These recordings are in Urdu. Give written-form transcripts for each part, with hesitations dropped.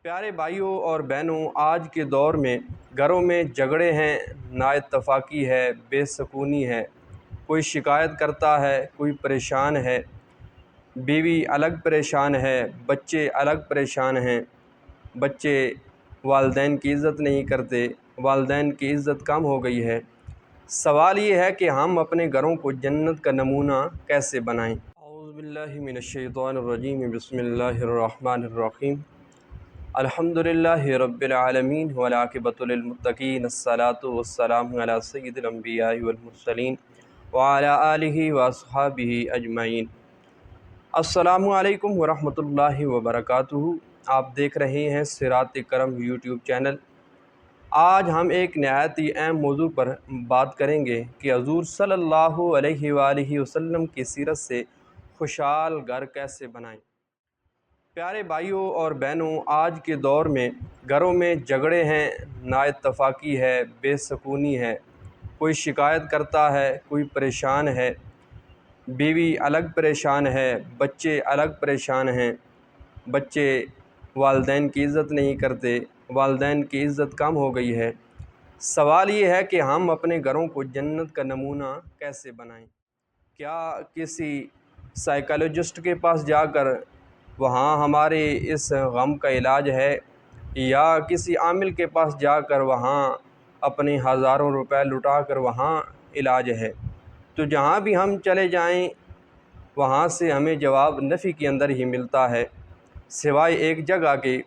پیارے بھائیوں اور بہنوں، آج کے دور میں گھروں میں جھگڑے ہیں، نااتفاقی ہے، بے سکونی ہے، کوئی شکایت کرتا ہے، کوئی پریشان ہے، بیوی الگ پریشان ہے، بچے الگ پریشان ہیں، بچے والدین کی عزت نہیں کرتے، والدین کی عزت کم ہو گئی ہے۔ سوال یہ ہے کہ ہم اپنے گھروں کو جنت کا نمونہ کیسے بنائیں؟ اعوذ باللہ من الشیطان الرجیم، بسم اللہ الرحمن الرحیم۔ الحمدللہ رب العالمین والعاقبۃ للمتقین، الصلاۃ والسلام علی سید الانبیاء والمرسلین وعلی آلہ واصحابہ اجمعین۔ السلام علیکم ورحمۃ اللہ وبرکاتہ۔ آپ دیکھ رہے ہیں صراط کرم یوٹیوب چینل۔ آج ہم ایک نہایت ہی اہم موضوع پر بات کریں گے کہ حضور صلی اللہ علیہ وآلہ وسلم کی سیرت سے خوشحال گھر کیسے بنائیں۔ پیارے بھائیوں اور بہنوں، آج کے دور میں گھروں میں جھگڑے ہیں، نااتفاقی ہے، بے سکونی ہے، کوئی شکایت کرتا ہے، کوئی پریشان ہے، بیوی الگ پریشان ہے، بچے الگ پریشان ہیں، بچے والدین کی عزت نہیں کرتے، والدین کی عزت کم ہو گئی ہے۔ سوال یہ ہے کہ ہم اپنے گھروں کو جنت کا نمونہ کیسے بنائیں؟ کیا کسی سائیکالوجسٹ کے پاس جا کر وہاں ہمارے اس غم کا علاج ہے، یا کسی عامل کے پاس جا کر وہاں اپنے ہزاروں روپے لٹا کر وہاں علاج ہے؟ تو جہاں بھی ہم چلے جائیں وہاں سے ہمیں جواب نفی کے اندر ہی ملتا ہے، سوائے ایک جگہ کے،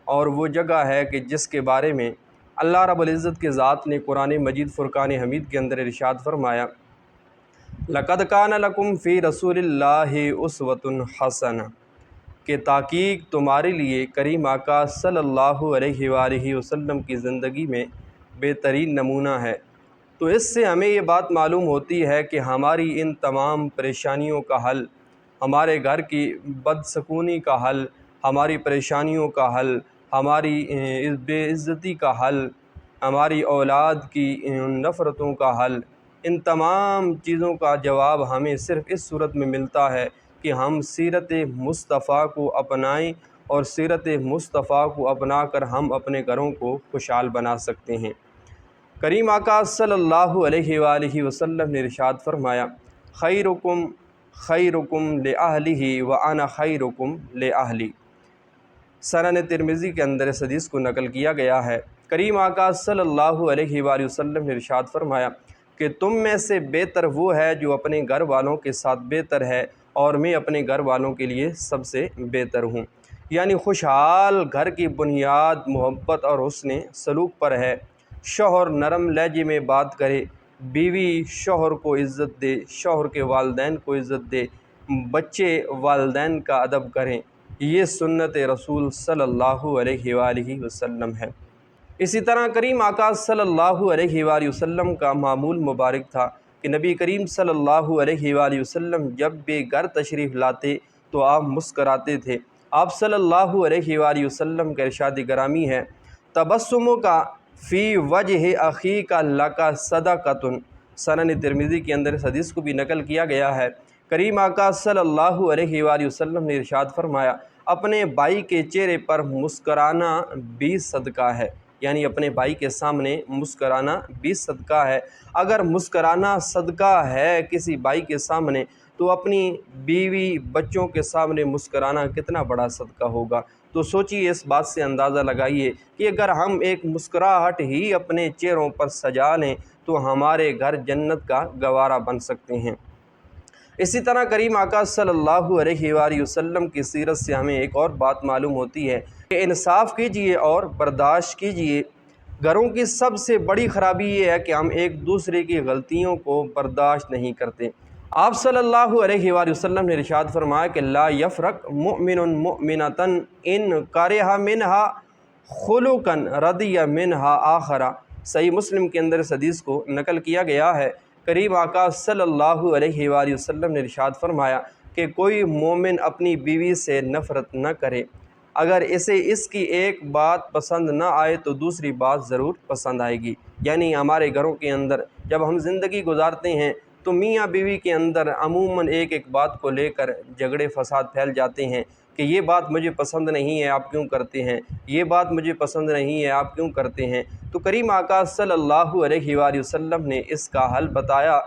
اور وہ جگہ ہے کہ جس کے بارے میں اللہ رب العزت کے ذات نے قرآن مجید فرقان حمید کے اندر ارشاد فرمایا، لَقَدْ كَانَ لَكُمْ فِي رَسُولِ اللَّهِ أُسْوَةٌ حَسَنَةٌ، کہ تحقیق تمہارے لیے کریم آقا صلی اللہ علیہ وآلہ وسلم کی زندگی میں بہترین نمونہ ہے۔ تو اس سے ہمیں یہ بات معلوم ہوتی ہے کہ ہماری ان تمام پریشانیوں کا حل، ہمارے گھر کی بدسکونی کا حل، ہماری پریشانیوں کا حل، ہماری بے عزتی کا حل، ہماری اولاد کی نفرتوں کا حل، ان تمام چیزوں کا جواب ہمیں صرف اس صورت میں ملتا ہے کہ ہم سیرت مصطفیٰ کو اپنائیں، اور سیرت مصطفیٰ کو اپنا کر ہم اپنے گھروں کو خوشحال بنا سکتے ہیں۔ کریم آقا صلی اللہ علیہ وآلہ وسلم نے ارشاد فرمایا، خیرکم خیرکم لأہلہ وأنا خیرکم لأہلی۔ سنن ترمذی کے اندر اس حدیث کو نقل کیا گیا ہے۔ کریم آقا صلی اللہ علیہ وآلہ وسلم نے ارشاد فرمایا کہ تم میں سے بہتر وہ ہے جو اپنے گھر والوں کے ساتھ بہتر ہے، اور میں اپنے گھر والوں کے لیے سب سے بہتر ہوں۔ یعنی خوشحال گھر کی بنیاد محبت اور حسن سلوک پر ہے۔ شوہر نرم لہجے میں بات کرے، بیوی شوہر کو عزت دے، شوہر کے والدین کو عزت دے، بچے والدین کا ادب کریں، یہ سنت رسول صلی اللہ علیہ وآلہ وسلم ہے۔ اسی طرح کریم آقا صلی اللہ علیہ وآلہ وسلم کا معمول مبارک تھا کہ نبی کریم صلی اللہ علیہ وآلہ وسلم جب بھی گھر تشریف لاتے تو آپ مسکراتے تھے۔ آپ صلی اللہ علیہ وآلہ وسلم کا ارشاد گرامی ہے، تبسمک فی وجہ اخیک لک صدقۃ۔ سنن ترمذی کے اندر اس حدیث کو بھی نقل کیا گیا ہے۔ کریم آقا صلی اللہ علیہ وآلہ وسلم نے ارشاد فرمایا، اپنے بھائی کے چہرے پر مسکرانا بھی صدقہ ہے، یعنی اپنے بھائی کے سامنے مسکرانا بھی صدقہ ہے۔ اگر مسکرانا صدقہ ہے کسی بھائی کے سامنے، تو اپنی بیوی بچوں کے سامنے مسکرانا کتنا بڑا صدقہ ہوگا۔ تو سوچئے، اس بات سے اندازہ لگائیے کہ اگر ہم ایک مسکراہٹ ہی اپنے چہروں پر سجا لیں تو ہمارے گھر جنت کا گوارا بن سکتے ہیں۔ اسی طرح کریم آقا صلی اللہ علیہ وآلہ وسلم کی سیرت سے ہمیں ایک اور بات معلوم ہوتی ہے کہ انصاف کیجئے اور برداشت کیجئے۔ گھروں کی سب سے بڑی خرابی یہ ہے کہ ہم ایک دوسرے کی غلطیوں کو برداشت نہیں کرتے۔ آپ صلی اللہ علیہ وآلہ وسلم نے ارشاد فرمایا کہ لا یفرق مؤمن مؤمنۃ ان کرہ منہا خلقا رضی منہا آخر۔ صحیح مسلم کے اندر اس حدیث کو نقل کیا گیا ہے۔ کریم آقا صلی اللہ علیہ وآلہ وسلم نے ارشاد فرمایا کہ کوئی مومن اپنی بیوی سے نفرت نہ کرے، اگر اسے اس کی ایک بات پسند نہ آئے تو دوسری بات ضرور پسند آئے گی۔ یعنی ہمارے گھروں کے اندر جب ہم زندگی گزارتے ہیں تو میاں بیوی کے اندر عموماً ایک بات کو لے کر جھگڑے فساد پھیل جاتے ہیں کہ یہ بات مجھے پسند نہیں ہے آپ کیوں کرتے ہیں، یہ بات مجھے پسند نہیں ہے آپ کیوں کرتے ہیں۔ تو کریم آقا صلی اللہ علیہ وآلہ وسلم نے اس کا حل بتایا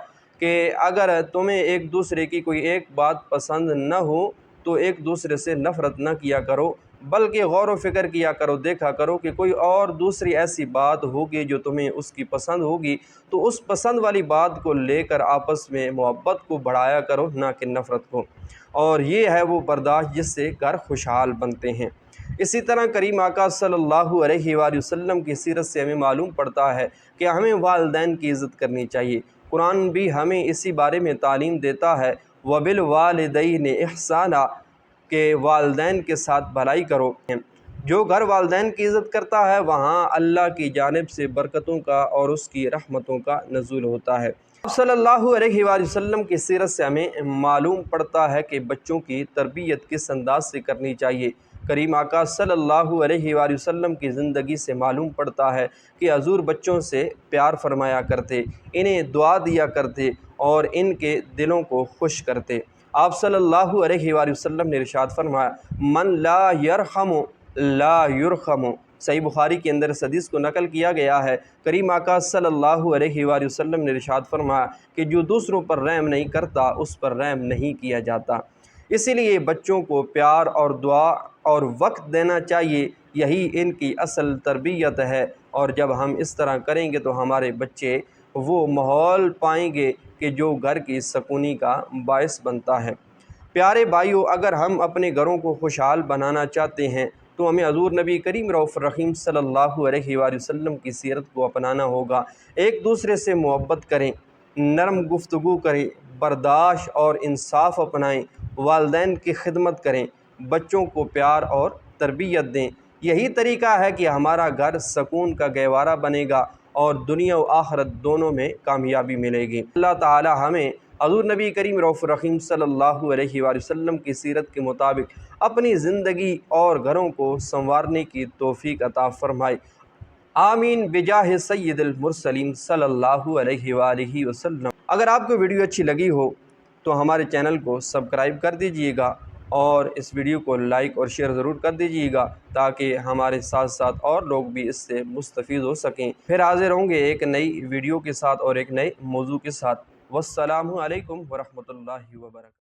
کہ اگر تمہیں ایک دوسرے کی کوئی ایک بات پسند نہ ہو تو ایک دوسرے سے نفرت نہ کیا کرو، بلکہ غور و فکر کیا کرو، دیکھا کرو کہ کوئی اور دوسری ایسی بات ہوگی جو تمہیں اس کی پسند ہوگی، تو اس پسند والی بات کو لے کر آپس میں محبت کو بڑھایا کرو، نہ کہ نفرت کو، اور یہ ہے وہ برداشت جس سے گھر خوشحال بنتے ہیں۔ اسی طرح کریم آقا صلی اللہ علیہ وآلہ وسلم کی سیرت سے ہمیں معلوم پڑتا ہے کہ ہمیں والدین کی عزت کرنی چاہیے۔ قرآن بھی ہمیں اسی بارے میں تعلیم دیتا ہے، وَبِالْوَالِدَيْنِ إِحْسَانًا، کہ والدین کے ساتھ بھلائی کرو۔ جو گھر والدین کی عزت کرتا ہے وہاں اللہ کی جانب سے برکتوں کا اور اس کی رحمتوں کا نزول ہوتا ہے۔ صلی اللہ علیہ وآلہ وسلم کی سیرت سے ہمیں معلوم پڑتا ہے کہ بچوں کی تربیت کس انداز سے کرنی چاہیے۔ کریم آقا صلی اللہ علیہ وآلہ وسلم کی زندگی سے معلوم پڑتا ہے کہ حضور بچوں سے پیار فرمایا کرتے، انہیں دعا دیا کرتے اور ان کے دلوں کو خوش کرتے۔ آپ صلی اللہ علیہ وآلہ وسلم نے ارشاد فرمایا، من لا یرحم لا یرحم۔ صحیح بخاری کے اندر اس حدیث کو نقل کیا گیا ہے۔ کریم آقا صلی اللہ علیہ وآلہ وسلم نے ارشاد فرمایا کہ جو دوسروں پر رحم نہیں کرتا اس پر رحم نہیں کیا جاتا۔ اسی لیے بچوں کو پیار اور دعا اور وقت دینا چاہیے، یہی ان کی اصل تربیت ہے، اور جب ہم اس طرح کریں گے تو ہمارے بچے وہ ماحول پائیں گے کہ جو گھر کی سکونی کا باعث بنتا ہے۔ پیارے بھائیو، اگر ہم اپنے گھروں کو خوشحال بنانا چاہتے ہیں تو ہمیں حضور نبی کریم رؤوف الرحیم صلی اللہ علیہ وآلہ وسلم کی سیرت کو اپنانا ہوگا۔ ایک دوسرے سے محبت کریں، نرم گفتگو کریں، برداشت اور انصاف اپنائیں، والدین کی خدمت کریں، بچوں کو پیار اور تربیت دیں۔ یہی طریقہ ہے کہ ہمارا گھر سکون کا گہوارہ بنے گا اور دنیا و آخرت دونوں میں کامیابی ملے گی۔ اللہ تعالی ہمیں حضور نبی کریم رؤوف الرحیم صلی اللہ علیہ وآلہ وسلم کی سیرت کے مطابق اپنی زندگی اور گھروں کو سنوارنے کی توفیق عطا فرمائے۔ آمین بجاہ سید المرسلین صلی اللہ علیہ وآلہ وسلم۔ اگر آپ کو ویڈیو اچھی لگی ہو تو ہمارے چینل کو سبسکرائب کر دیجئے گا اور اس ویڈیو کو لائک اور شیئر ضرور کر دیجئے گا تاکہ ہمارے ساتھ ساتھ اور لوگ بھی اس سے مستفید ہو سکیں۔ پھر حاضر ہوں گے ایک نئی ویڈیو کے ساتھ اور ایک نئے موضوع کے ساتھ۔ والسلام علیکم ورحمۃ اللہ وبرکاتہ۔